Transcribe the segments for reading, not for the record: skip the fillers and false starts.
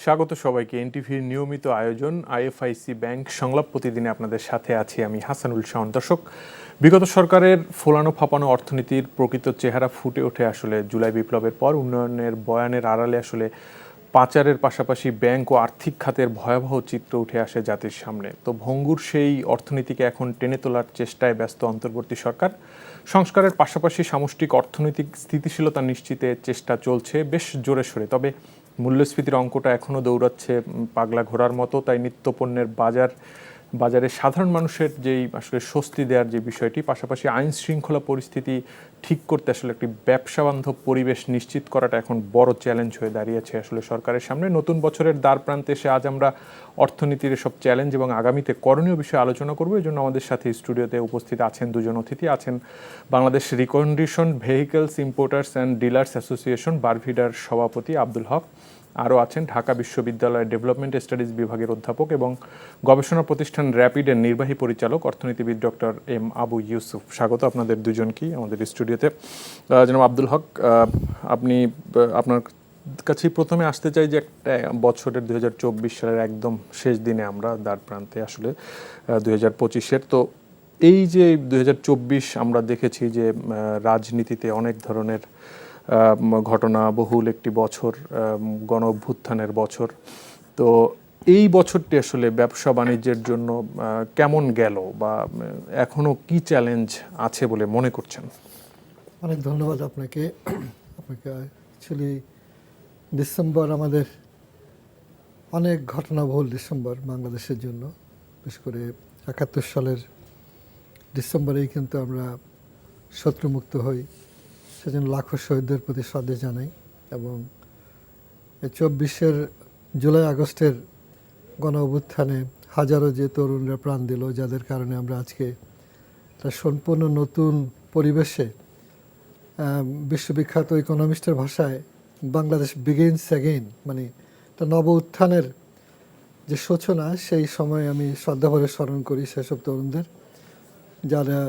স্বাগত সবাইকে এনটিভির নিয়মিত আয়োজন আইএফআইসি ব্যাংক সংলাপ প্রতিদিনে আপনাদের সাথে আছি আমি হাসানুল শাওন। দর্শক, বিগত সরকারের ফোলানো ফাপানো অর্থনীতির প্রকৃত চেহারা ফুটে ওঠে আসলে জুলাই বিপ্লবের পর। উন্নয়নের বয়ানের আড়ালে আসলে পাচারের পাশাপাশি ব্যাংক ও আর্থিক খাতের ভয়াবহ চিত্র উঠে আসে জাতির সামনে। তো ভঙ্গুর সেই অর্থনীতিকে এখন টেনে তোলার চেষ্টায় ব্যস্ত অন্তর্বর্তী সরকার। সংস্কারের পাশাপাশি সামষ্টিক অর্থনৈতিক স্থিতিশীলতা নিশ্চিতে চেষ্টা চলছে বেশ জোরে সোরে। তবে মূল্যস্ফীতির অঙ্কটা এখনও দৌড়াচ্ছে পাগলা ঘোড়ার মতো। তাই নিত্যপণ্যের বাজারে সাধারণ মানুষের যেই আসলে স্বস্তি দেওয়ার যে বিষয়টি, পাশাপাশি আইন শৃঙ্খলা পরিস্থিতি ঠিক করতে আসলে একটি ব্যবসা বান্ধব পরিবেশ নিশ্চিত করাটা এখন বড় চ্যালেঞ্জ হয়ে দাঁড়িয়েছে আসলে সরকারের সামনে। নতুন বছরের দ্বার প্রান্তে এসে আজ আমরা অর্থনীতির এসব চ্যালেঞ্জ এবং আগামীতে করণীয় বিষয়ে আলোচনা করবো। এই জন্য আমাদের সাথে স্টুডিওতে উপস্থিত আছেন দুজন অতিথি। আছেন Bangladesh recondition vehicles importers and dealers association বারভিডার সভাপতি আব্দুল হক, আরও আছেন ঢাকা বিশ্ববিদ্যালয়ের ডেভেলপমেন্ট স্টাডিজ বিভাগের অধ্যাপক এবং গবেষণা প্রতিষ্ঠান র্যাপিডের নির্বাহী পরিচালক অর্থনীতিবিদ ডক্টর এম আবু ইউসুফ। স্বাগত আপনাদের দুজনকেই আমাদের স্টুডিওতে। জনাব আব্দুল হক, আপনি আপনার কাছেই প্রথমে আসতে চাই যে একটা বছরের 2024 সালের একদম শেষ দিনে আমরা দ্বার প্রান্তে আসলে 2025-এর। তো এই যে 2024 আমরা দেখেছি যে রাজনীতিতে অনেক ধরনের ঘটনা বহুল একটি বছর, গণ অভ্যুত্থানের বছর। তো এই বছরটি আসলে ব্যবসা বাণিজ্যের জন্য কেমন গেল বা এখনো কি চ্যালেঞ্জ আছে বলে মনে করছেন? অনেক ধন্যবাদ আপনাকে। অ্যাকচুয়ালি ডিসেম্বর আমাদের অনেক ঘটনাবহুল ডিসেম্বর বাংলাদেশের জন্য। বিশেষ করে 71 সালের ডিসেম্বরেই কিন্তু আমরা শত্রুমুক্ত হই, সেজন্য লাখো শহীদদের প্রতি শ্রদ্ধা জানাই। এবং 24-এর জুলাই আগস্টের গণ অভ্যুত্থানে হাজারো যে তরুণরা প্রাণ দিল, যাদের কারণে আমরা আজকে একটা সম্পূর্ণ নতুন পরিবেশে, বিশ্ববিখ্যাত ইকোনমিস্টের ভাষায় বাংলাদেশ বিগিনস অ্যাগেইন, মানে একটা নব উত্থানের যে সূচনা, সেই সময় আমি শ্রদ্ধাভরে স্মরণ করি সেসব তরুণদের যারা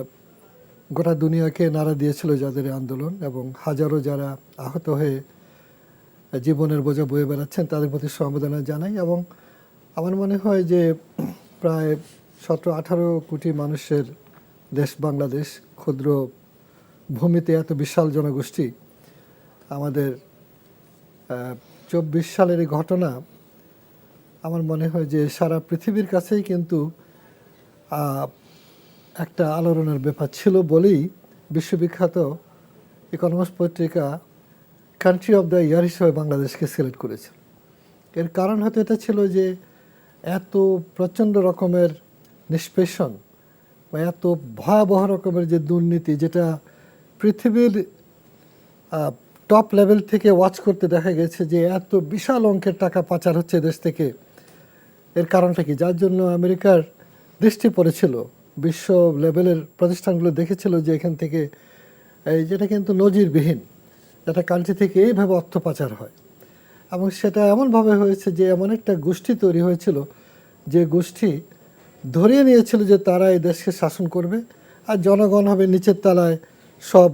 গোটা দুনিয়াকে নাড়া দিয়েছিল, যাদের আন্দোলন, এবং হাজারো যারা আহত হয়ে জীবনের বোঝা বয়ে বেড়াচ্ছেন, তাদের প্রতি সমবেদনা জানাই। এবং আমার মনে হয় যে প্রায় 17-18 কোটি মানুষের দেশ বাংলাদেশ, ক্ষুদ্র ভূমিতে এত বিশাল জনগোষ্ঠী। আমাদের 24 সালের এই ঘটনা আমার মনে হয় যে সারা পৃথিবীর কাছেই কিন্তু একটা আলোড়নের ব্যাপার ছিল বলেই বিশ্ববিখ্যাত ইকোনমিস্ট পত্রিকা কান্ট্রি অফ দ্য ইয়ার হিসেবে বাংলাদেশকে সিলেক্ট করেছে। এর কারণ হয়তো এটা ছিল যে এত প্রচণ্ড রকমের নিষ্পেষণ বা এত ভয়াবহ রকমের যে দুর্নীতি, যেটা পৃথিবীর টপ লেভেল থেকে ওয়াচ করতে দেখা গেছে যে এত বিশাল অঙ্কের টাকা পাচার হচ্ছে দেশ থেকে। এর কারণটা কি? যার জন্য আমেরিকার দৃষ্টি পড়েছিল, বিশ্ব লেভেলের প্রতিষ্ঠানগুলো দেখেছিল যে এখান থেকে যেটা কিন্তু নজিরবিহীন, একটা কান্ট্রি থেকে এইভাবে অর্থ পাচার হয়। এবং সেটা এমনভাবে হয়েছে যে এমন একটা গোষ্ঠী তৈরি হয়েছিল যে গোষ্ঠী ধরিয়ে নিয়েছিল যে তারা এই দেশকে শাসন করবে, আর জনগণ হবে নিচের তলায় সব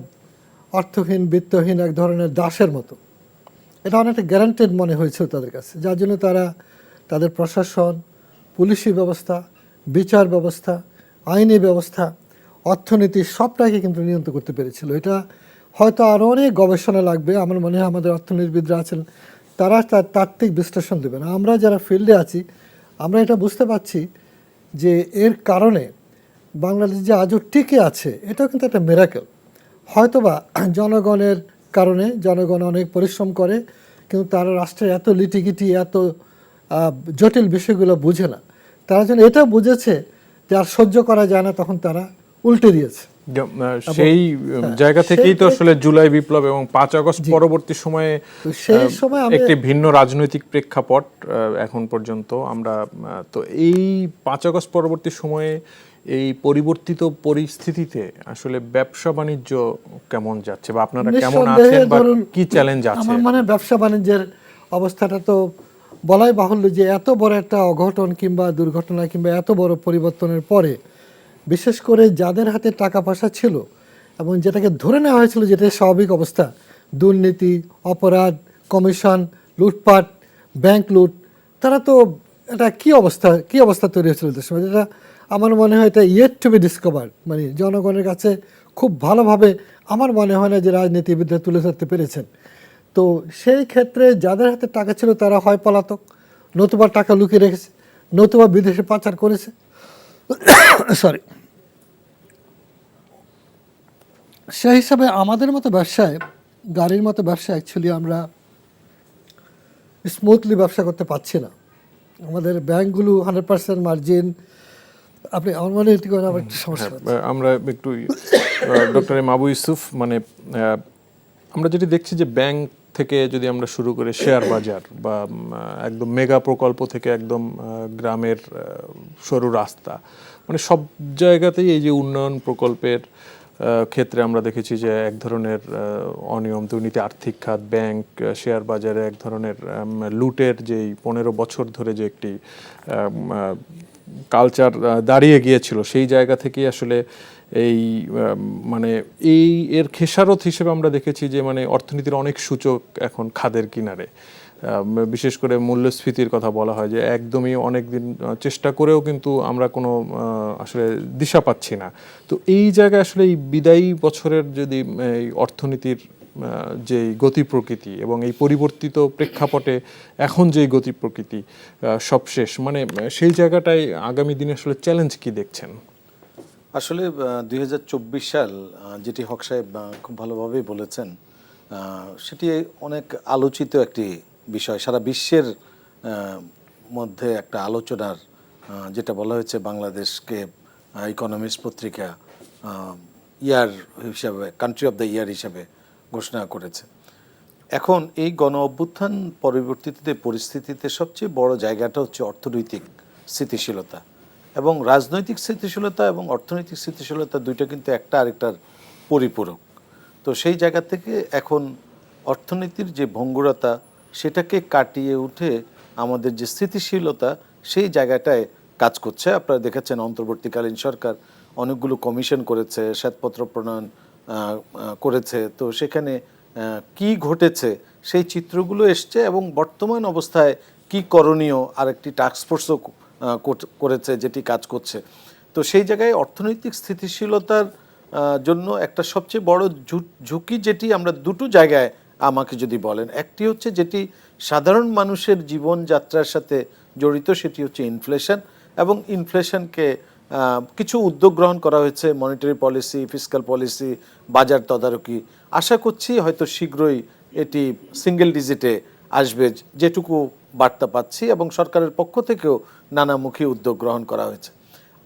অর্থহীন বিত্তহীন এক ধরনের দাসের মতো। এটা অনেকটা গ্যারান্টেড মনে হয়েছিল তাদের কাছে, যার জন্য তারা তাদের প্রশাসন, পুলিশি ব্যবস্থা, বিচার ব্যবস্থা, আইনি ব্যবস্থা, অর্থনীতি সবটাকে কিন্তু নিয়ন্ত্রণ করতে পেরেছিল। এটা হয়তো আরও অনেক গবেষণা লাগবে। আমার মনে হয় আমাদের অর্থনীতিবিদরা আছেন, তারা তার তাত্ত্বিক বিশ্লেষণ দেবেন। আমরা যারা ফিল্ডে আছি, আমরা এটা বুঝতে পারছি যে এর কারণে বাংলাদেশ যে আজও টিকে আছে, এটাও কিন্তু একটা মিরাকেল। হয়তোবা জনগণের কারণে, জনগণ অনেক পরিশ্রম করে, কিন্তু তারা রাষ্ট্রের এত লিটিগিটি, এত জটিল বিষয়গুলো বুঝে না। তারা যেন এটা বুঝেছে যে আর সহ্য করা যায় না, তখন তারা উল্টে দিয়েছে। সেই জায়গা থেকেই তো আসলে জুলাই বিপ্লব এবং 5 আগস্ট পরবর্তী সময়ে সেই সময় একটি ভিন্ন রাজনৈতিক প্রেক্ষাপট এখন পর্যন্ত আমরা। তো এই 5 আগস্ট পরবর্তী সময়ে এই পরিবর্তিত পরিস্থিতিতে আসলে ব্যবসা বাণিজ্য কেমন যাচ্ছে বা আপনারা কেমন আছেন বা কি চ্যালেঞ্জ আছে? আমার মানে ব্যবসা বাণিজ্যের অবস্থাটা তো বলাই বাহুল্য যে এত বড় একটা অঘটন কিংবা দুর্ঘটনা কিংবা এত বড় পরিবর্তনের পরে, বিশেষ করে যাদের হাতে টাকা পয়সা ছিল এবং যেটাকে ধরে নেওয়া হয়েছিল যেটা স্বাভাবিক অবস্থা, দুর্নীতি, অপরাধ, কমিশন, লুটপাট, ব্যাংক লুট, তারা তো এটা কি অবস্থা তৈরি হয়েছিল দেশের মধ্যে, এটা আমার মনে হয় এটা ইয়েট টু বি ডিসকভার্ড। মানে জনগণের কাছে খুব ভালোভাবে আমার মনে হয় না যে রাজনীতিবিদরা তুলে ধরতে পেরেছেন। তো সেই ক্ষেত্রে যাদের হাতে টাকা ছিল তারা হয় পলাতক, নতুবা টাকা লুকিয়ে রেখেছে, নতুবা বিদেশে পাচার করেছে। সরি। সেই হিসাবে আমাদের মতো ব্যবসায়, গাড়ির মতো ব্যবসা অ্যাকচুয়ালি আমরা স্মুথলি ব্যবসা করতে পারছি না। আমাদের ব্যাংকগুলো 100% মার্জিন, আপনি আমার মনে এটি করে আমার একটু সমস্যা হচ্ছে। আমরা একটু ডক্টর মাবু ইউসুফ, মানে আমরা যেটি দেখছি যে ব্যাংক থেকে যদি আমরা শুরু করে শেয়ার বাজার বা একদম মেগা প্রকল্প থেকে একদম গ্রামের সরু রাস্তা, মানে সব জায়গাতেই এই যে উন্নয়ন প্রকল্পের ক্ষেত্রে আমরা দেখেছি যে এক ধরনের অনিয়ম, দুর্নীতি, আর্থিক খাত, ব্যাংক, শেয়ার বাজারে এক ধরনের লুটের যেই 15 বছর ধরে যে একটি কালচার দাঁড়িয়ে গিয়েছিল, সেই জায়গা থেকেই আসলে এই মানে এর খেসারত হিসেবে আমরা দেখেছি যে মানে অর্থনীতির অনেক সূচক এখন খাদের কিনারে। বিশেষ করে মূল্যস্ফীতির কথা বলা হয় যে একদমই অনেক দিন চেষ্টা করেও কিন্তু আমরা কোনো আসলে দিশা পাচ্ছি না। তো এই জায়গায় আসলে এই বিদায়ী বছরের যদি এই অর্থনীতির যেই গতি প্রকৃতি এবং এই পরিবর্তিত প্রেক্ষাপটে এখন যেই গতি প্রকৃতি সবশেষ, মানে সেই জায়গাটায় আগামী দিনে আসলে চ্যালেঞ্জ কি দেখছেন? আসলে 2024 সাল যেটি হক সাহেব খুব ভালোভাবেই বলেছেন, সেটি অনেক আলোচিত একটি বিষয়, সারা বিশ্বের মধ্যে একটা আলোচনার, যেটা বলা হয়েছে বাংলাদেশকে ইকোনমিস্ট পত্রিকা ইয়ার হিসাবে, কান্ট্রি অফ দ্য ইয়ার হিসাবে ঘোষণা করেছে। এখন এই গণ অভ্যুত্থান পরবর্তীতে পরিস্থিতিতে সবচেয়ে বড় জায়গাটা হচ্ছে অর্থনৈতিক স্থিতিশীলতা এবং রাজনৈতিক স্থিতিশীলতা এবং অর্থনৈতিক স্থিতিশীলতা, দুইটা কিন্তু একটা আরেকটার পরিপূরক। তো সেই জায়গা থেকে এখন অর্থনীতির যে ভঙ্গুরতা, সেটাকে কাটিয়ে উঠে আমাদের যে স্থিতিশীলতা, সেই জায়গাটায় কাজ করছে। আপনারা দেখেছেন অন্তর্বর্তীকালীন সরকার অনেকগুলো কমিশন করেছে, শ্বেতপত্র প্রণয়ন করেছে। তো সেখানে কি ঘটেছে সেই চিত্রগুলো এসছে এবং বর্তমান অবস্থায় কি করণীয় আরেকটি টাস্কফোর্সও করেছে, যেটি কাজ করছে। তো সেই জায়গায় অর্থনৈতিক স্থিতিশীলতার জন্য একটা সবচেয়ে বড় ঝুঁকি, যেটি আমরা দুটো জায়গায় আমাকে যদি বলেন, একটি হচ্ছে যেটি সাধারণ মানুষের জীবনযাত্রার সাথে জড়িত, সেটি হচ্ছে ইনফ্লেশন। এবং ইনফ্লেশনকে কিছু উদ্যোগ গ্রহণ করা হয়েছে, মনিটারি পলিসি, ফিসক্যাল পলিসি, বাজার তদারকি। আশা করছি হয়তো শীঘ্রই এটি সিঙ্গেল ডিজিটে আসবে, যেটুকু বার্তা পাচ্ছি, এবং সরকারের পক্ষ থেকেও নানামুখী উদ্যোগ গ্রহণ করা হয়েছে।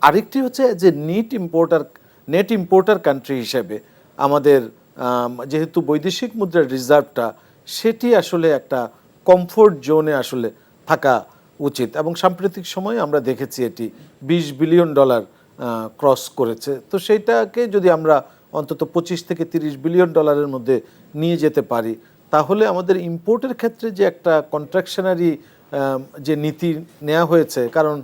আরেকটি হচ্ছে যে নেট ইম্পোর্টার কান্ট্রি হিসেবে আমাদের যেহেতু বৈদেশিক মুদ্রার রিজার্ভটা, সেটি আসলে একটা কমফোর্ট জোনে আসলে থাকা উচিত। এবং সাম্প্রতিক সময়ে আমরা দেখেছি এটি $20 বিলিয়ন ক্রস করেছে। তো সেইটাকে যদি আমরা অন্তত 25 থেকে 30 বিলিয়ন ডলারের মধ্যে নিয়ে যেতে পারি, তাহলে আমাদের ইম্পোর্টের ক্ষেত্রে যে একটা কন্ট্রাকশনারি যে নীতি নেওয়া হয়েছে, কারণ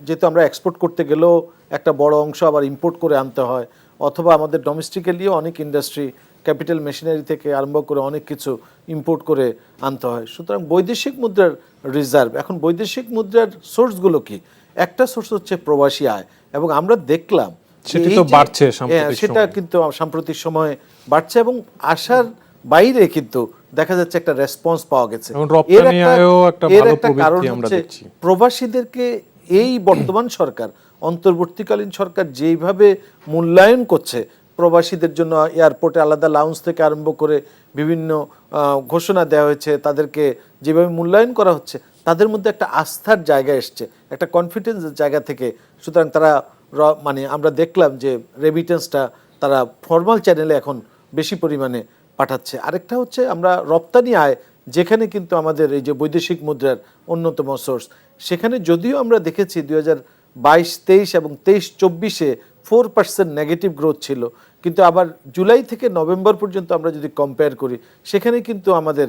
যেহেতু আমরা এক্সপোর্ট করতে গেলেও একটা বড় অংশ আবার ইম্পোর্ট করে আনতে হয়, অথবা আমাদের ডোমেস্টিক্যালিও অনেক ইন্ডাস্ট্রি, ক্যাপিটাল মেশিনারি থেকে আরম্ভ করে অনেক কিছু ইম্পোর্ট করে আনতে হয়। সুতরাং বৈদেশিক মুদ্রার রিজার্ভ, এখন বৈদেশিক মুদ্রার সোর্সগুলো কি? একটা সোর্স হচ্ছে প্রবাসী আয়, এবং আমরা দেখলাম সেটা কিন্তু সাম্প্রতিক সময়ে বাড়ছে এবং আশার বাইরে কিন্তু দেখা যাচ্ছে একটা রেসপন্স পাওয়া গেছে। এর একটা কারণ হচ্ছে প্রবাসীদেরকে এই বর্তমান সরকার, অন্তর্বর্তীকালীন সরকার যেইভাবে মূল্যায়ন করছে প্রবাসীদের জন্য, এয়ারপোর্টে আলাদা লাউঞ্জ থেকে আরম্ভ করে বিভিন্ন ঘোষণা দেওয়া হয়েছে, তাদেরকে যেভাবে মূল্যায়ন করা হচ্ছে, তাদের মধ্যে একটা আস্থার জায়গা এসছে, একটা কনফিডেন্সের জায়গা থেকে। সুতরাং তারা মানে আমরা দেখলাম যে রেমিটেন্সটা তারা ফর্মাল চ্যানেলে এখন বেশি পরিমাণে পাঠাচ্ছে। আরেকটা হচ্ছে আমরা রপ্তানি আয়, যেখানে কিন্তু আমাদের এই যে বৈদেশিক মুদ্রার অন্যতম সোর্স, সেখানে যদিও আমরা দেখেছি 2022-23 এবং 23-24-এ 4% নেগেটিভ গ্রোথ ছিল, কিন্তু আবার জুলাই থেকে নভেম্বর পর্যন্ত আমরা যদি কম্পেয়ার করি, সেখানে কিন্তু আমাদের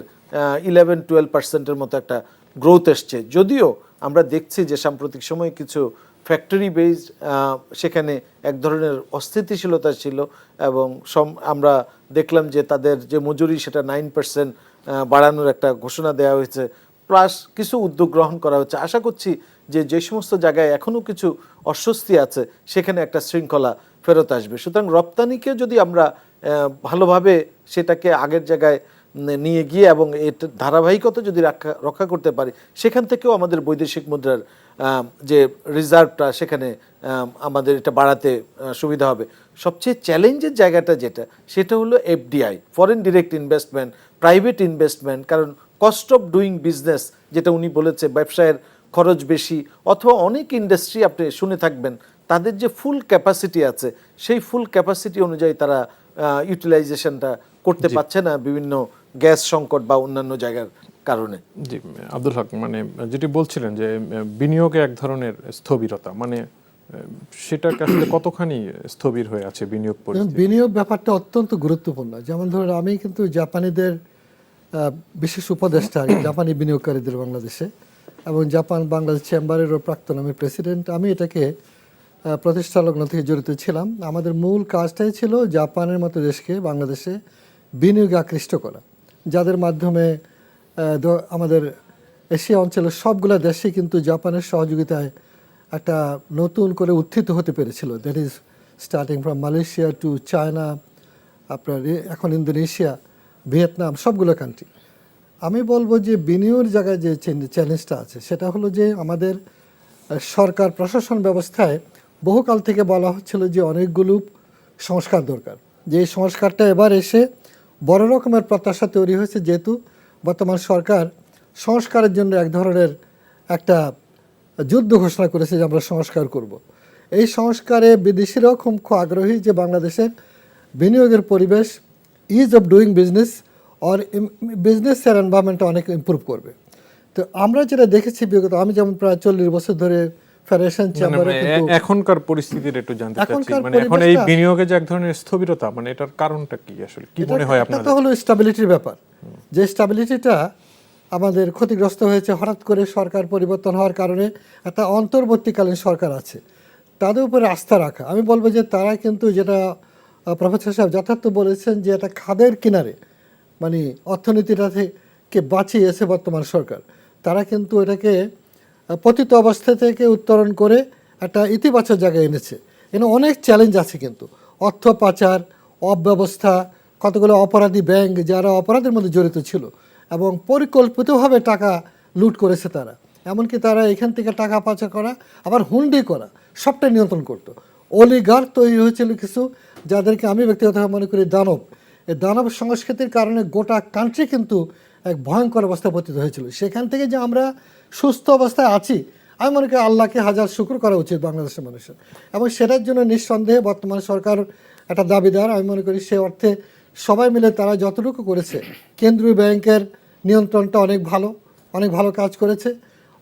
11-12%-এর মতো একটা গ্রোথ এসছে। যদিও আমরা দেখছি যে সাম্প্রতিক সময়ে কিছু ফ্যাক্টরি বেসড সেখানে এক ধরনের অস্থিতিশীলতা ছিল, এবং আমরা দেখলাম যে তাদের যে মজুরি, সেটা 9% বাড়ানোর একটা ঘোষণা দেওয়া হয়েছে। প্লাস কিছু উদ্যোগ গ্রহণ করা হচ্ছে। আশা করছি যে যে সমস্ত জায়গায় এখনো কিছু অস্বস্তি আছে সেখানে একটা শৃঙ্খলা ফেরত আসবে। সুতরাং রপ্তানিকে যদি আমরা ভালোভাবে সেটাকে আগের জায়গায় নিয়ে গিয়ে এবং এর ধারাবাহিকতা যদি রক্ষা করতে পারি, সেখান থেকেও আমাদের বৈদেশিক মুদ্রার যে রিজার্ভটা সেখানে আমাদের এটা বাড়াতে সুবিধা হবে। সবচেয়ে চ্যালেঞ্জের জায়গাটা সেটা হলো FDI, foreign direct investment, private investment. কারণ কস্ট অফ ডুইং বিজনেস যেটা উনি বলেছে, ব্যবসায়ের খরচ বেশি, অথবা অনেক ইন্ডাস্ট্রি আপনি শুনে থাকবেন তাদের যে ফুল ক্যাপাসিটি আছে সেই ফুল ক্যাপাসিটি অনুযায়ী তারা ইউটিলাইজেশনটা করতে পারছে না বিভিন্ন গ্যাস সংকট বা অন্যান্য জায়গার কারণে। জি আব্দুল হক, মানে যেটি বলছিলেন যে বিনিয়োগে এক ধরনের স্থবিরতা, মানে সেটা আসলে কতখানি স্থবির হয়ে আছে বিনিয়োগ পরিস্থিতি? বিনিয়োগ ব্যাপারটা অত্যন্ত গুরুত্বপূর্ণ। যেমন ধরুন, আমি কিন্তু জাপানিদের বিশেষ উপদেষ্টা জাপানি বিনিয়োগকারীদের বাংলাদেশে, এবং জাপান বাংলাদেশ চেম্বারেরও প্রাক্তন আমি প্রেসিডেন্ট। আমি এটাকে প্রতিষ্ঠা লগ্ন থেকে জড়িত ছিলাম। আমাদের মূল কাজটাই ছিল জাপানের মতো দেশকে বাংলাদেশে বিনিয়োগে আকৃষ্ট করা, যাদের মাধ্যমে আমাদের এশিয়া অঞ্চলের সবগুলো দেশে কিন্তু জাপানের সহযোগিতায় একটা নতুন করে উত্থিত হতে পেরেছিল। That is starting from Malaysia to China, আপনার এখন ইন্দোনেশিয়া, ভিয়েতনাম, সবগুলো কান্ট্রি। আমি বলবো যে বিনিয়োগের জায়গায় যে চ্যালেঞ্জটা আছে সেটা হলো যে আমাদের সরকার প্রশাসন ব্যবস্থায় বহুকাল থেকে বলা হচ্ছিল যে অনেকগুলো সংস্কার দরকার, যে এই সংস্কারটা এবার এসে বড় রকমের প্রত্যাশা তৈরি হয়েছে, যেহেতু বর্তমান সরকার সংস্কারের জন্য এক ধরনের একটা যুদ্ধ ঘোষণা করেছে যে আমরা সংস্কার করব। এই সংস্কারে বিদেশিরাও খুব আগ্রহী যে বাংলাদেশের বিনিয়োগের পরিবেশ, is of doing business or বিজনেসের এনভায়রনমেন্টটা অনেক ইমপ্রুভ করবে। তো আমরা যেটা দেখেছি বিগত, আমি যেমন প্রায় 40 বছর ধরে ফেডারেশন চেম্বারে, এখনকার পরিস্থিতির একটু জানতে চাচ্ছি, মানে এখন এই বিনিয়োগে যে এক ধরনের স্থবিরতা, মানে এটার কারণটা কি আসলে, কি মনে হয় আপনার? এটা হলো স্ট্যাবিলিটির ব্যাপার। যে স্ট্যাবিলিটিটা আমাদের ক্ষতিগ্রস্ত হয়েছে হঠাৎ করে সরকার পরিবর্তন হওয়ার কারণে। একটা অন্তর্বর্তীকালীন সরকার আছে, তাদের উপরে আস্থা রাখা। আমি বলবো যে তারা কিন্তু, যেটা প্রফেসর সাহেব যথার্থ বলেছেন, যে একটা খাদের কিনারে মানে অর্থনীতিটা থেকে বাঁচিয়েছে বর্তমান সরকার। তারা কিন্তু এটাকে পতিত অবস্থা থেকে উত্তরণ করে একটা ইতিবাচক জায়গায় এনেছে। এখানে অনেক চ্যালেঞ্জ আছে কিন্তু, অর্থ পাচার, অব্যবস্থা, কতগুলো অপরাধী ব্যাংক যারা অপরাধের মধ্যে জড়িত ছিল এবং পরিকল্পিতভাবে টাকা লুট করেছে তারা। এমনকি তারা এখান থেকে টাকা পাচার করা, আবার হুন্ডি করা, সবটা নিয়ন্ত্রণ করতো। অলিগার তৈরি হয়েছিল কিছু, যাদেরকে আমি ব্যক্তিগতভাবে মনে করি দানব। এই দানব সংস্কৃতির কারণে গোটা কান্ট্রি কিন্তু এক ভয়ঙ্কর অবস্থায় পতিত হয়েছিল। সেখান থেকে যে আমরা সুস্থ অবস্থায় আছি, আমি মনে করি আল্লাহকে হাজার শুকর করা উচিত বাংলাদেশের মানুষের। এবং সেটার জন্য নিঃসন্দেহে বর্তমান সরকার একটা দাবিদার। আমি মনে করি সে অর্থে সবাই মিলে তারা যতটুকু করেছে, কেন্দ্রীয় ব্যাংকের নিয়ন্ত্রণটা অনেক ভালো কাজ করেছে।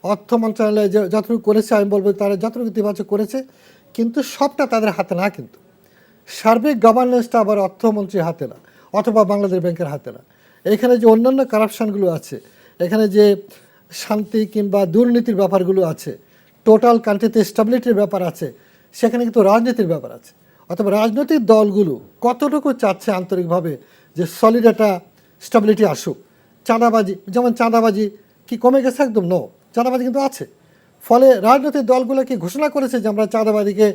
অর্থ মন্ত্রণালয় যতটুকু করেছে, আমি বলবো তারা যতটুকু ইতিবাচক করেছে, কিন্তু সবটা তাদের হাতে না। কিন্তু সার্বিক গভর্নেন্সটা আবার অর্থমন্ত্রীর হাতে না, অথবা বাংলাদেশ ব্যাংকের হাতে না। এখানে যে অন্যান্য কারাপশানগুলো আছে, এখানে যে শান্তি কিংবা দুর্নীতির ব্যাপারগুলো আছে, টোটাল কান্ট্রিতে স্টেবিলিটির ব্যাপার আছে, সেখানে কিন্তু রাজনীতির ব্যাপার আছে। অথবা রাজনৈতিক দলগুলো কতটুকু চাচ্ছে আন্তরিকভাবে যে সলিড একটা স্টেবিলিটি আসুক। চাঁদাবাজি, যেমন চাঁদাবাজি কি কমে গেছে? একদম নো, চাঁদাবাজি কিন্তু আছে। ফলে রাজনৈতিক দলগুলো কি ঘোষণা করেছে যে আমরা চাঁদাবাজিকে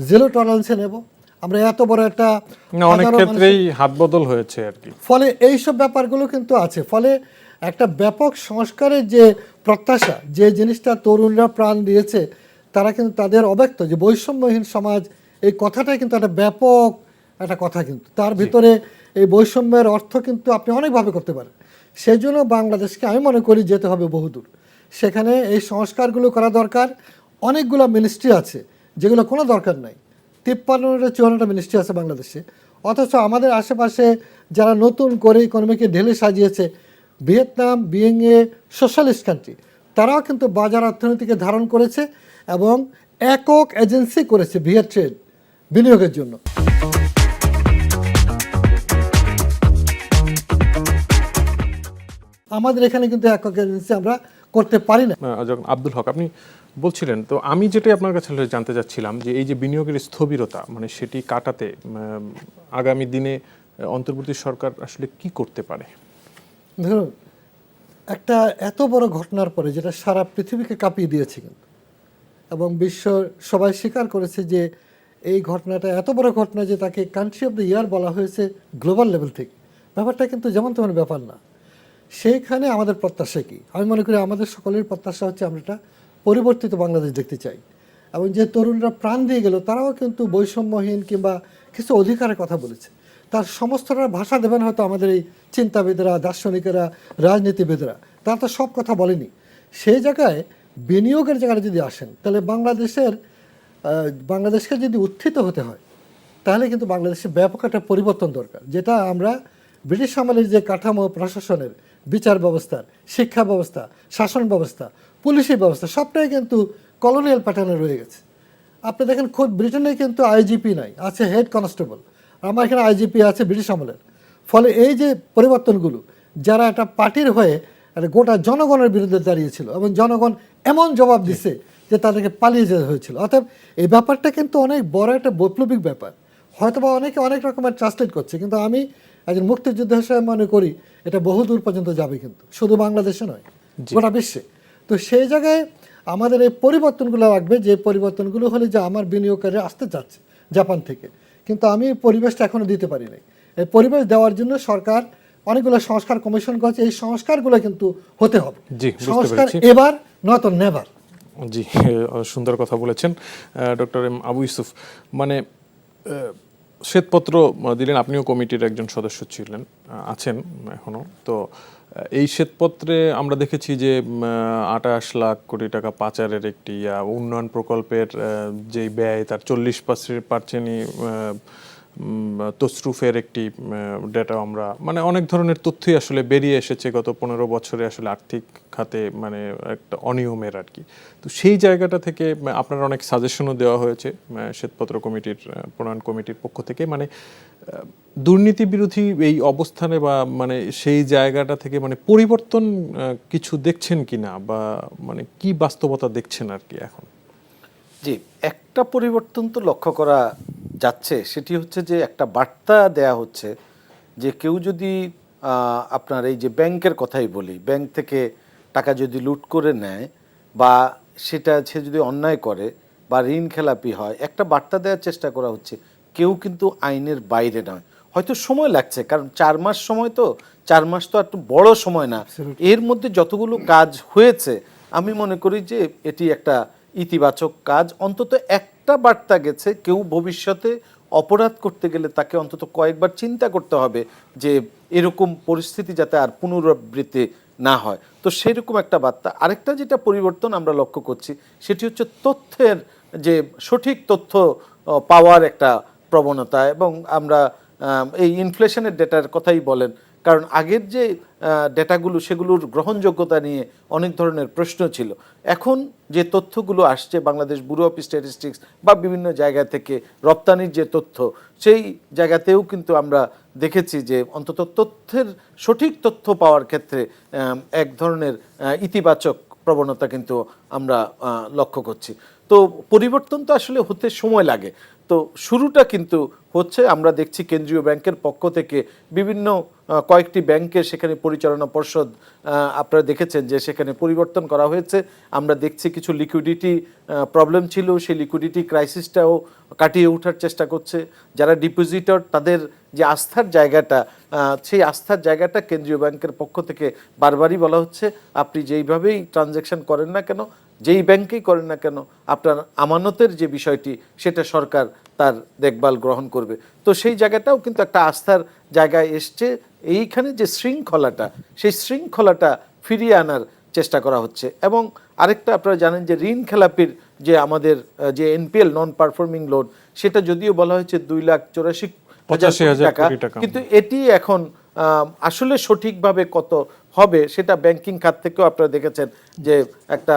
জিরো টলারেন্সে নেব, আমরা এত বড় একটা, অনেক ক্ষেত্রেই হাত বদল হয়েছে আর কি। ফলে এইসব ব্যাপারগুলো কিন্তু আছে। ফলে একটা ব্যাপক সংস্কারের যে প্রত্যাশা, যে জিনিসটা তরুণরা প্রাণ দিয়েছে, তারা কিন্তু তাদের অব্যক্ত যে বৈষম্যহীন সমাজ, এই কথাটাই কিন্তু একটা ব্যাপক একটা কথা। কিন্তু তার ভিতরে এই বৈষম্যের অর্থ কিন্তু আপনি অনেকভাবে করতে পারেন। সেই জন্য বাংলাদেশকে আমি মনে করি যেতে হবে বহুদূর। সেখানে এই সংস্কারগুলো করা দরকার। অনেকগুলো মিনিস্ট্রি আছে যেগুলো কোনো দরকার নাই। 53-54টা মিনিস্ট্রি আছে বাংলাদেশে, অথচ আমাদের আশেপাশে যারা নতুন করে ইকোনমিকে ঢেলে সাজিয়েছে, Vietnam being a socialist country, তারাও কিন্তু বাজার অর্থনীতিকে ধারণ করেছে এবং একক এজেন্সি করেছে ভিয়েত ট্রেড বিনিয়োগের জন্য। আমাদের এখানে কিন্তু একক এজেন্সি আমরা করতে পারি না। যখন আব্দুল হক আপনি বলছিলেন, তো আমি যেটাই আপনার কাছে জানতে চাচ্ছিলাম যে এই যে বিনিয়োগের স্থবিরতা, মানে সেটি কাটাতে আগামী দিনে অন্তর্বর্তী সরকার আসলে কি করতে পারে? ধরুন, একটা এত বড় ঘটনার পরে যেটা সারা পৃথিবীকে কাঁপিয়ে দিয়েছে কিন্তু, এবং বিশ্ব সবাই স্বীকার করেছে যে এই ঘটনাটা এত বড় ঘটনা যে তাকে কান্ট্রি অফ দ্য ইয়ার বলা হয়েছে গ্লোবাল লেভেল থেকে। ব্যাপারটা কিন্তু যেমন তেমন ব্যাপার না। সেইখানে আমাদের প্রত্যাশা কি? আমি মনে করি আমাদের সকলের প্রত্যাশা হচ্ছে আমরা একটা পরিবর্তিত বাংলাদেশ দেখতে চাই, এবং যে তরুণরা প্রাণ দিয়ে গেল তারাও কিন্তু বৈষম্যহীন কিংবা কিছু অধিকারের কথা বলেছে। তার সমস্তটা ভাষা দেবেন হয়তো আমাদের এই চিন্তাবিদরা, দার্শনিকেরা, রাজনীতিবিদরা, তারা তো সব কথা বলেনি। সেই জায়গায় বিনিয়োগের জায়গায় যদি আসেন, তাহলে বাংলাদেশকে যদি উত্থিত হতে হয়, তাহলে কিন্তু বাংলাদেশে ব্যাপক একটা পরিবর্তন দরকার, যেটা আমরা ব্রিটিশ আমলের যে কাঠামো, প্রশাসনের, বিচার ব্যবস্থার, শিক্ষা ব্যবস্থা, শাসন ব্যবস্থা, পুলিশি ব্যবস্থা সবটাই কিন্তু কলোনিয়াল প্যাটার্নে রয়ে গেছে। আপনি দেখেন খোদ ব্রিটেনে কিন্তু আইজিপি নাই, আছে হেড কনস্টেবল। আমার এখানে আইজিপি আছে ব্রিটিশ আমলের। ফলে এই যে পরিবর্তনগুলো, যারা একটা পার্টির হয়ে একটা গোটা জনগণের বিরুদ্ধে দাঁড়িয়েছিল এবং জনগণ এমন জবাব দিছে যে তাদেরকে পালিয়ে যেতে হয়েছিল। অর্থাৎ এই ব্যাপারটা কিন্তু অনেক বড় একটা বৈপ্লবিক ব্যাপার। হয়তোবা অনেকে অনেক রকমের ট্রান্সলেট করছে, কিন্তু আমি একজন মুক্তিযোদ্ধা হিসেবে মনে করি এটা বহুদূর পর্যন্ত যাবে, কিন্তু শুধু বাংলাদেশে নয়, গোটা বিশ্বে। তো সেই জায়গায় আমাদের এই পরিবর্তনগুলো লাগবে, যে পরিবর্তনগুলো হলে যে আমার বিনিয়োগকারী আসতে চাচ্ছে জাপান থেকে, কিন্তু আমি এই পরিবেশটা এখনো দিতে পারি নাই। এই পরিবেশ দেওয়ার জন্য সরকার অনেকগুলো সংস্কার কমিশন করছে, এই সংস্কারগুলো কিন্তু হতে হবে। জি, বুঝতে সংস্কার পেরেছি। এবার নয়তো নেভার। জি, সুন্দর কথা বলেছেন ডক্টর এম আবু ইউসুফ। মানে শ্বেতপত্র দিলেন, আপনিও কমিটির একজন সদস্য ছিলেন, আছেন এখনো। তো এই শ্বেতপত্রে আমরা দেখেছি যে 28 লাখ কোটি টাকা পাচারের একটি উন্নয়ন প্রকল্পের যেই ব্যয় তার 40%ই তসরুফের একটি ডেটা আমরা মানে অনেক ধরনের তথ্যই আসলে বেরিয়ে এসেছে গত 15 বছরে আসলে আর্থিক খাতে মানে একটা অনিয়মের আর কি। তো সেই জায়গাটা থেকে আপনার অনেক সাজেশনও দেওয়া হয়েছে শ্বেতপত্র কমিটির প্রণয়ন কমিটির পক্ষ থেকে। মানে দুর্নীতি বিরোধী এই অবস্থানে বা মানে সেই জায়গাটা থেকে মানে পরিবর্তন কিছু দেখছেন কিনা, বা মানে কি বাস্তবতা দেখছেন আর কি এখন? জি, একটা পরিবর্তন তো লক্ষ্য করা যাচ্ছে, সেটি হচ্ছে যে একটা বার্তা দেয়া হচ্ছে যে কেউ যদি আপনার এই যে ব্যাংকের কথাই বলি, ব্যাংক থেকে টাকা যদি লুট করে নেয় বা সেটা সে যদি অন্যায় করে বা ঋণ খেলাপি হয়, একটা বার্তা দেওয়ার চেষ্টা করা হচ্ছে কেউ কিন্তু আইনের বাইরে নয়। হয়তো সময় লাগছে, কারণ 4 মাস সময়, তো 4 মাস তো একটু বড় সময় না। এর মধ্যে যতগুলো কাজ হয়েছে আমি মনে করি যে এটি একটা ইতিবাচক কাজ। অন্তত একটা বার্তা গেছে, কেউ ভবিষ্যতে অপরাধ করতে গেলে তাকে অন্তত কয়েকবার চিন্তা করতে হবে যে এরকম পরিস্থিতি যাতে আর পুনরাবৃত্তি না হয়। তো সেরকম একটা বার্তা। আরেকটা যেটা পরিবর্তন আমরা লক্ষ্য করছি সেটি হচ্ছে তথ্যের, যে সঠিক তথ্য পাওয়ার একটা প্রবণতা। এবং আমরা এই ইনফ্লেশনের ডেটার কথাই বলেন, কারণ আগের যে ডেটাগুলো সেগুলোর গ্রহণযোগ্যতা নিয়ে অনেক ধরনের প্রশ্ন ছিল। এখন যে তথ্যগুলো আসছে বাংলাদেশ ব্যুরো অফ স্ট্যাটিস্টিক্স বা বিভিন্ন জায়গা থেকে রপ্তানির যে তথ্য, সেই জায়গাতেও কিন্তু আমরা দেখেছি যে অন্তত তথ্যের সঠিক তথ্য পাওয়ার ক্ষেত্রে এক ধরনের ইতিবাচক প্রবণতা কিন্তু আমরা লক্ষ্য করছি। তো পরিবর্তন তো আসলে হতে সময় লাগে। তো শুরুটা কিন্তু হচ্ছে, আমরা দেখছি কেন্দ্রীয় ব্যাংকের পক্ষ থেকে বিভিন্ন কয়েকটি ব্যাংকের সেখানে পরিচালনা পর্ষদ আপনারা দেখেছেন যে সেখানে পরিবর্তন করা হয়েছে। আমরা দেখছি কিছু লিকুইডিটি প্রবলেম ছিল, সেই লিকুইডিটি ক্রাইসিসটাও কাটিয়ে ওঠার চেষ্টা করছে। যারা ডিপোজিটর তাদের যে আস্থার জায়গাটা, সেই আস্থার জায়গাটা কেন্দ্রীয় ব্যাংকের পক্ষ থেকে বারবারই বলা হচ্ছে আপনি যেইভাবেই ট্রানজ্যাকশন করেন না কেন, যেই ব্যাংকেই করেন না কেন, আপনার আমানতের যে বিষয়টি সেটা সরকার তার দেখভাল গ্রহণ করবে। তো সেই জায়গাটাও কিন্তু একটা আস্থার জায়গায় এসছে। এইখানে যে শৃঙ্খলাটা, সেই শৃঙ্খলাটা ফিরিয়ে আনার চেষ্টা করা হচ্ছে। এবং আরেকটা আপনারা জানেন যে ঋণ খেলাপির যে আমাদের যে এনপিএল, নন পারফর্মিং লোন, সেটা যদিও বলা হয়েছে 2,84,000 টাকা, কিন্তু এটি এখন আসলে সঠিকভাবে কত হবে সেটা ব্যাংকিং খাত থেকেও আপনারা দেখেছেন যে একটা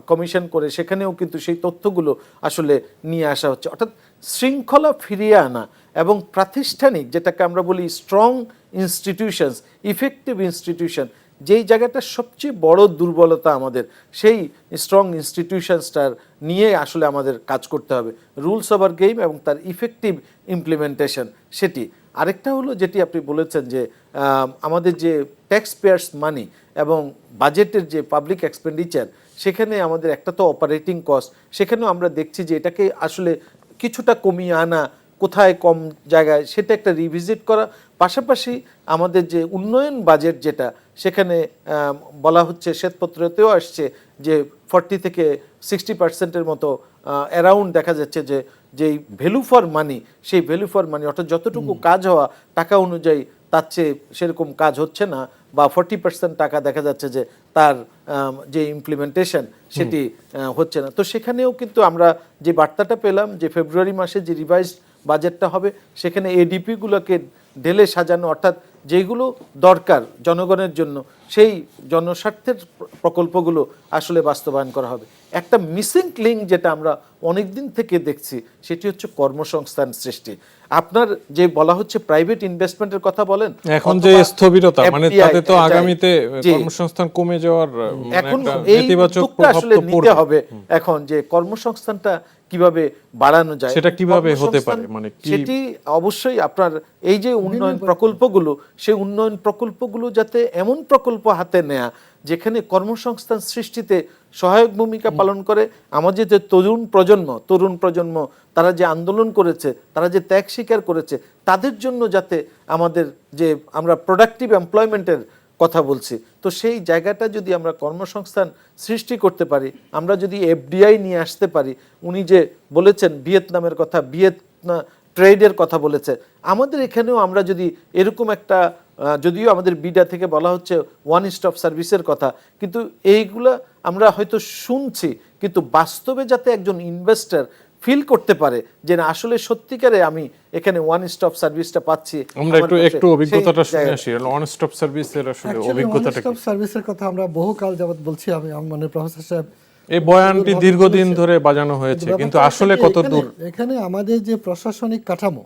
কমিশন করে সেখানেও কিন্তু সেই তথ্যগুলো আসলে নিয়ে আসা হচ্ছে। অর্থাৎ শৃঙ্খলা ফিরিয়ে আনা এবং প্রাতিষ্ঠানিক, যেটাকে আমরা বলি স্ট্রং ইনস্টিটিউশনস, ইফেক্টিভ ইনস্টিটিউশন, যেই জায়গাটা সবচেয়ে বড় দুর্বলতা আমাদের, সেই স্ট্রং ইনস্টিটিউশনসটার নিয়ে আসলে আমাদের কাজ করতে হবে। রুলস ওভার গেম এবং তার ইফেক্টিভ ইমপ্লিমেন্টেশন, সেটি আরেকটা হলো যেটি আপনি বলেছেন যে আমাদের যে ট্যাক্স পেয়ার্স মানি এবং বাজেটের যে পাবলিক এক্সপেন্ডিচার, সেখানে আমাদের একটা তো অপারেটিং কস্ট, সেখানেও আমরা দেখছি যে এটাকে আসলে কিছুটা কমিয়ে আনা, কোথায় কম জায়গায় সেটা একটা রিভিজিট করা, পাশাপাশি আমাদের যে উন্নয়ন বাজেট যেটা সেখানে বলা হচ্ছে, শ্বেতপত্রতেও আসছে যে 40 থেকে 60% মতো অ্যারাউন্ড দেখা যাচ্ছে যে যেই ভ্যালু ফর মানি, সেই ভ্যালু ফর মানি অর্থাৎ যতটুকু কাজ হওয়া টাকা অনুযায়ী তার চেয়ে সেরকম কাজ হচ্ছে না, বা 40% টাকা দেখা যাচ্ছে যে তার যে ইমপ্লিমেন্টেশন সেটি হচ্ছে না। তো সেখানেও কিন্তু আমরা যে বার্তাটা পেলাম যে ফেব্রুয়ারি মাসে যে রিভাইজড বাজেটটা হবে সেখানে এডিপিগুলোকে ঢেলে সাজানো, অর্থাৎ যেগুলো দরকার জনগণের জন্য সেই জনস্বার্থের প্রকল্পগুলো আসলে বাস্তবায়ন করা হবে। একটা মিসিং লিঙ্ক যেটা আমরা অনেক দিন থেকে দেখছি সেটি হচ্ছে কর্মসংস্থান সৃষ্টি। আপনার যে বলা হচ্ছে প্রাইভেট ইনভেস্টমেন্টের কথা বলেন, এখন যে স্থবিরতা, মানে তাতে তো আগামীতে কর্মসংস্থান কমে যাওয়ার এখন এই উদ্যোগটা আসলে নিতে হবে এখন, যে কর্মসংস্থানটা কিভাবে বাড়ানো যায়, সেটা কিভাবে হতে পারে, মানে সেটি অবশ্যই আপনার এই যে উন্নয়ন প্রকল্পগুলো, সেই উন্নয়ন প্রকল্পগুলো যাতে এমন প্রকল্প হাতে নেয়া যেখানে কর্মসংস্থান সৃষ্টিতে সহায়ক ভূমিকা পালন করে। আমাদের যে তরুণ প্রজন্ম তারা যে আন্দোলন করেছে, তারা যে ত্যাগ স্বীকার করেছে, তাদের জন্য যাতে আমাদের যে আমরা প্রোডাক্টিভ এমপ্লয়মেন্টের কথা বলছি, তো সেই জায়গাটা যদি আমরা কর্মসংস্থান সৃষ্টি করতে পারি, আমরা যদি এফডিআই নিয়ে আসতে পারি, উনি যে বলেছেন ভিয়েতনামের কথা, ভিয়েতনাম ট্রেডের কথা বলেছে, আমাদের এখানেও আমরা যদি এরকম একটা, যদিও আমাদের বিডা থেকে বলা হচ্ছে ওয়ান স্টপ সার্ভিসের কথা, কিন্তু এইগুলা আমরা হয়তো শুনছি, কিন্তু বাস্তবে যাতে একজন ইনভেস্টর ফিল করতে পারে যে না আসলে সত্যিকারে আমি এখানে ওয়ান স্টপ সার্ভিসটা পাচ্ছি। আমরা একটু অভিজ্ঞতাটা শুনে আসি, ওয়ান স্টপ সার্ভিসের আসলে অভিজ্ঞতাটা কি? ওয়ান স্টপ সার্ভিসের কথা আমরা বহুকাল যাবত বলছি, আমি মানে প্রফেসর সাহেব এই বয়ানটি দীর্ঘদিন ধরে বাজানো হয়েছে, কিন্তু আসলে কত দূর? এখানে আমাদের যে প্রশাসনিক কাঠামো,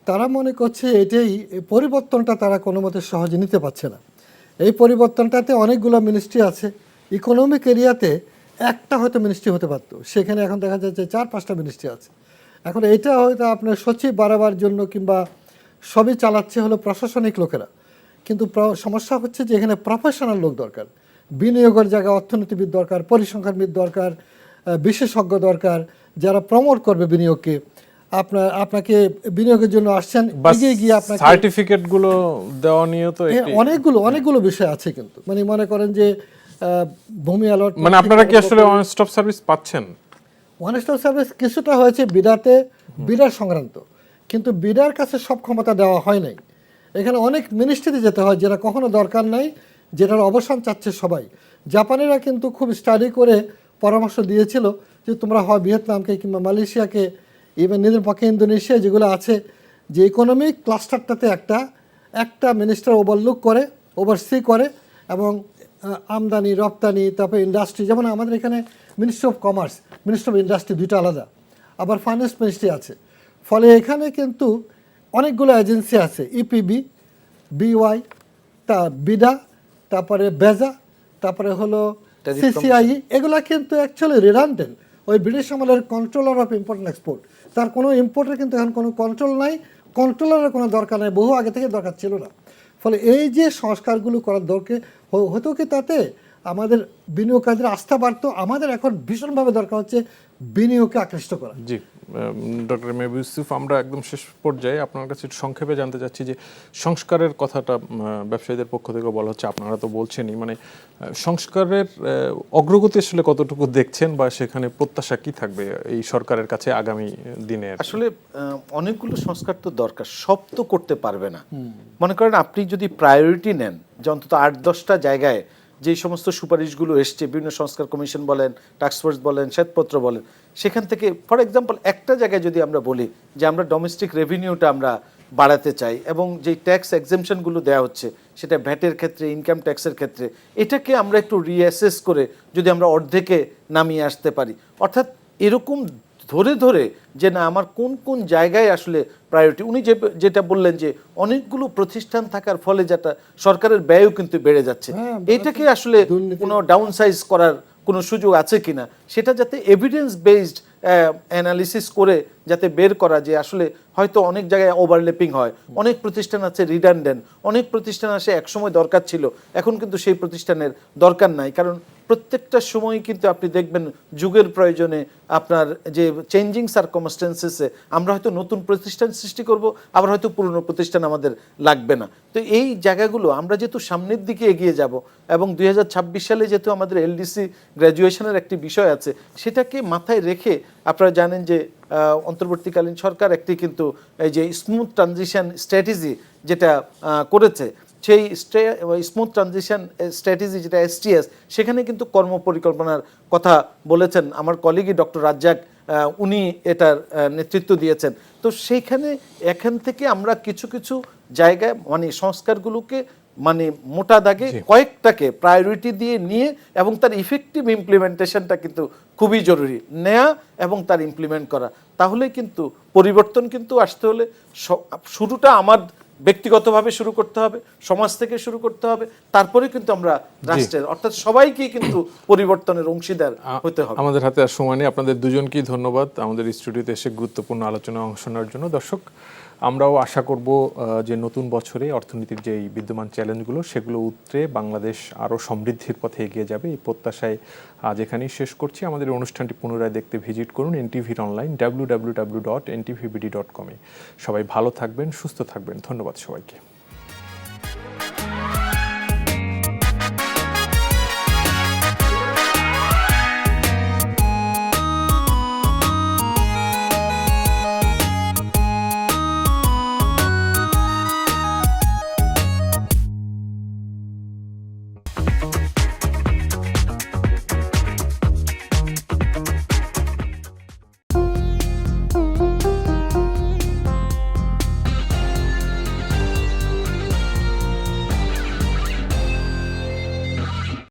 তারা মনে করছে এটাই পরিবর্তনটা তারা কোনো মতে সহজে নিতে পারছে না। এই পরিবর্তনটাতে অনেকগুলো মিনিস্ট্রি আছে, ইকোনমিক এরিয়াতে একটা হয়তো মিনিস্ট্রি হতে পারতো, সেখানে এখন দেখা যাচ্ছে 4-5টা মিনিস্ট্রি আছে। এখন এটা হয়তো আপনার সচিব বাড়াবার জন্য কিংবা সবই চালাচ্ছে হলো প্রশাসনিক লোকেরা, কিন্তু সমস্যা হচ্ছে যে এখানে প্রফেশনাল লোক দরকার, বিনিয়োগের জায়গায় অর্থনীতিবিদ দরকার, পরিসংখ্যানবিদ দরকার, বিশেষজ্ঞ দরকার, যারা প্রমোট করবে বিনিয়োগকে। আপনাকে বিনিয়োগের জন্য আসছেন, এগিয়ে গিয়ে আপনাকে সার্টিফিকেটগুলো দেওয়া নিয়ে তো অনেকগুলো বিষয় আছে, কিন্তু মানে মনে করেন যে ভূমি অ্যালট, মানে আপনারা কি আসলে ওয়ান স্টপ সার্ভিস পাচ্ছেন? ওয়ান স্টপ সার্ভিস কিছুটা হয়েছে বিডার সংক্রান্ত, কিন্তু বিডার কাছে সব ক্ষমতা দেওয়া হয় নাই। এখানে অনেক মিনিস্ট্রিতে যেতে হয় যেটা কখনো দরকার নাই, যেটার অবসান চাচ্ছে সবাই। জাপানিরা কিন্তু খুব স্টাডি করে পরামর্শ দিয়েছিল যে তোমরা হয় ভিয়েতনামকে কিংবা মালয়েশিয়াকে, ইভেন নিজের পক্ষে ইন্দোনেশিয়া যেগুলো আছে, যে ইকোনমিক ক্লাস্টারটাতে একটা মিনিস্টার ওভারসি করে, এবং আমদানি রপ্তানি, তারপরে ইন্ডাস্ট্রি, যেমন আমাদের এখানে ministry of commerce, ministry of industry দুইটা আলাদা, আবার ফাইন্যান্স মিনিস্ট্রি আছে। ফলে এখানে কিন্তু অনেকগুলো এজেন্সি আছে, ইপিবি, বিওয়াই, বিডা, তারপরে বেজা, তারপরে হলো সিসিআই, এগুলা কিন্তু অ্যাকচুয়ালি রিডান্ডেন্ট। ওই ব্রিটিশ আমলের controller of import and export, তার কোনো ইম্পোর্টের কিন্তু এখন কোনো কন্ট্রোল নাই, কন্ট্রোলারের কোনো দরকার নেই, বহু আগে থেকে দরকার ছিল না। ফলে এই যে সংস্কারগুলো করার দরকার হতো কি, তাতে আমাদের বিনিয়োগকারীদের আস্থা বাড়তো। আমাদের এখন ভীষণভাবে দরকার হচ্ছে বিনিয়োগকে আকৃষ্ট করা। জি, ডক্টর মেহবুব ইউসুফ, আমরা একদম শেষ পর্যায়ে আপনার কাছে সংক্ষেপে জানতে চাচ্ছি যে সংস্কারের কথাটা ব্যবসায়ীদের পক্ষ থেকে বলা হচ্ছে, আপনারা তো বলছেনই, মানে সংস্কারের অগ্রগতি আসলে কতটুকু দেখছেন, বা সেখানে প্রত্যাশা কি থাকবে এই সরকারের কাছে আগামী দিনে? আসলে অনেকগুলো সংস্কার তো দরকার, সব তো করতে পারবে না। মনে করেন আপনি যদি প্রায়োরিটি নেন যে অন্তত 8-10টা জায়গায় যে সমস্ত সুপারিশগুলো এসছে, বিভিন্ন সংস্কার কমিশন বলেন, টাস্কফোর্স বলেন, শ্বেতপত্র বলেন, সেখান থেকে ফর এক্সাম্পল একটা জায়গায় যদি আমরা বলি যে আমরা ডোমেস্টিক রেভিনিউটা আমরা বাড়াতে চাই, এবং যেই ট্যাক্স এক্সেমশনগুলো দেওয়া হচ্ছে সেটা ভ্যাটের ক্ষেত্রে, ইনকাম ট্যাক্সের ক্ষেত্রে, এটাকে আমরা একটু রিঅ্যাসেস করে যদি আমরা অর্ধেকে নামিয়ে আসতে পারি, অর্থাৎ এরকম ধরে ধরে যে না আমার কোন কোন জায়গায় আসলে প্রায়োরিটি। উনি যেটা বললেন যে অনেকগুলো প্রতিষ্ঠান থাকার ফলে যেটা সরকারের ব্যয়ও কিন্তু বেড়ে যাচ্ছে, এটাকে আসলে কোনো ডাউন সাইজ করার কোনো সুযোগ আছে কিনা, সেটা যাতে এভিডেন্স বেসড অ্যানালিসিস করে যাতে বের করা যে আসলে হয়তো অনেক জায়গায় ওভারল্যাপিং হয়, অনেক প্রতিষ্ঠান আছে রিডান্ডেন্ট, অনেক প্রতিষ্ঠান আছে একসময় দরকার ছিল, এখন কিন্তু সেই প্রতিষ্ঠানের দরকার নাই। কারণ প্রত্যেকটা সময় কিন্তু আপনি দেখবেন যুগের প্রয়োজনে আপনার যে চেঞ্জিং সার্কামস্টেন্সেসে আমরা হয়তো নতুন প্রতিষ্ঠান সৃষ্টি করব, আবার হয়তো পুরনো প্রতিষ্ঠান আমাদের লাগবে না। তো এই জায়গাগুলো আমরা যেহেতু সামনের দিকে এগিয়ে যাব এবং 2026 সালে যেহেতু আমাদের এলডিসি গ্র্যাজুয়েশনের একটি বিষয় আছে, সেটাকে মাথায় রেখে আপনারা জানেন যে অন্তর্বর্তীকালীন সরকার একটি কিন্তু এই যে স্মুথ ট্রানজিশন স্ট্র্যাটেজি যেটা করেছে, সেই স্মুথ ট্রানজিশন স্ট্র্যাটেজি যেটা STS, সেখানে কিন্তু কর্মপরিকল্পনার কথা বলেছেন আমার কলিগই ডক্টর রাজ্জাক, উনি এটার নেতৃত্ব দিয়েছেন। তো সেইখানে এখান থেকে আমরা কিছু কিছু জায়গায় মানে সংস্কারগুলোকে মানে মোটা দাগে কয়েকটাকে প্রায়োরিটি দিয়ে নিয়ে এবং তার ইফেক্টিভ ইমপ্লিমেন্টেশনটা কিন্তু খুবই জরুরি, নেয়া এবং তার ইমপ্লিমেন্ট করা। তাহলে কিন্তু পরিবর্তন কিন্তু আসতে হলে শুরুটা আমার ব্যক্তিগতভাবে শুরু করতে হবে, সমাজ থেকে শুরু করতে হবে, তারপরে কিন্তু আমরা রাষ্ট্রের অর্থাৎ সবাইকে কিন্তু পরিবর্তনের অংশীদার হতে হবে। আমাদের হাতে আর সময় নেই। আপনাদের দুজনকেই ধন্যবাদ আমাদের স্টুডিওতে এসে গুরুত্বপূর্ণ আলোচনায় অংশ নেওয়ার জন্য। দর্শক, আমরাও আশা করব যে নতুন বছরে অর্থনীতির যে বিদ্যমান চ্যালেঞ্জগুলো সেগুলো উতরে বাংলাদেশ আরও সমৃদ্ধির পথে এগিয়ে যাবে, এই প্রত্যাশায় আজ এখানেই শেষ করছি। আমাদের অনুষ্ঠানটি পুনরায় দেখতে ভিজিট করুন এনটিভির অনলাইন www.ntvbd.com-এ। সবাই ভালো থাকবেন, সুস্থ থাকবেন। ধন্যবাদ সবাইকে।